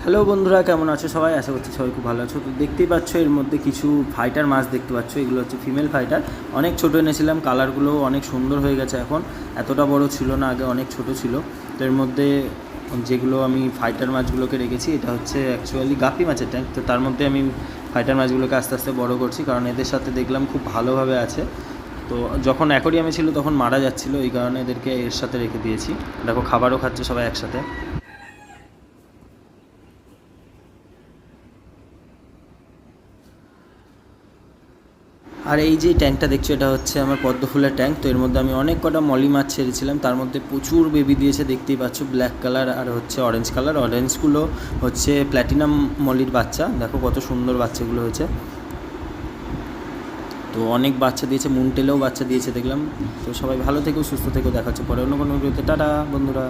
Hello বন্ধুরা, কেমন আছো সবাই? আশা করছি সবাই খুব ভালো আছো। তো দেখতেই পাচ্ছ এর মধ্যে কিছু ফাইটার মাছ দেখতে পাচ্ছ। এগুলো হচ্ছে ফিমেল ফাইটার। অনেক ছোটো এনেছিলাম, কালারগুলো অনেক সুন্দর হয়ে গেছে এখন। এতটা বড় ছিল না, আগে অনেক ছোট ছিল। তো এর মধ্যে যেগুলো আমি ফাইটার মাছগুলোকে রেখেছি, এটা হচ্ছে অ্যাকচুয়ালি গাপি মাছের ট্যাঙ্ক। তো তার মধ্যে আমি ফাইটার মাছগুলোকে আস্তে আস্তে বড় করছি, কারণ এদের সাথে দেখলাম খুব ভালোভাবে আছে। তো যখন অ্যাকোরিয়ামে ছিল তখন মারা যাচ্ছিলো, এই কারণে এদেরকে এর সাথে রেখে দিয়েছি। দেখো খাবারও খাচ্ছে সবাই একসাথে। আর এই যে ট্যাঙ্কটা দেখছো, এটা হচ্ছে আমার পদ্ম ফুলের ট্যাঙ্ক। তো এর মধ্যে আমি অনেক কটা মলি মাছ ছেড়েছিলাম, তার মধ্যে প্রচুর বেবি দিয়েছে, দেখতেই পাচ্ছ। ব্ল্যাক কালার আর হচ্ছে অরেঞ্জ কালার। অরেঞ্জগুলো হচ্ছে প্ল্যাটিনাম মলির বাচ্চা। দেখো কত সুন্দর বাচ্চাগুলো হয়েছে। তো অনেক বাচ্চা দিয়েছে, মুনটেলেও বাচ্চা দিয়েছে দেখলাম। তো সবাই ভালো থেকো, সুস্থ থেকো। দেখা হচ্ছে পরে অন্য কোনো ভিডিওতে। টাটা বন্ধুরা।